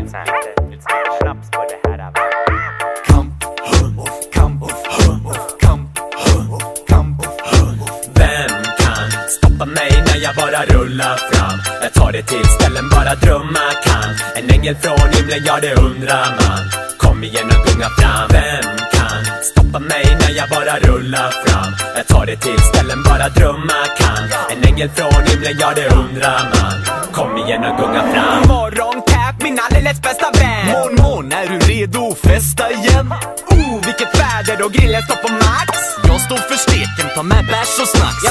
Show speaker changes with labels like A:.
A: lite snaps på det här.
B: Vem kan stoppa mig när jag bara rullar fram? Jag tar det till ställen bara drömma kan. En ängel från himlen, ja det undrar man. Kom igen och gunga fram. Vem kan stoppa mig när jag bara rullar fram? Jag tar det till ställen bara drömma kan. En ängel från himlen, ja det undrar man. Kom igen och gunga fram.
C: Morgon Cap, min alldeles bästa vän. Morgon, är du redo att festa igen? Vilket väder och grillen står på max. Jag står för steken, ta med bärs och snacks.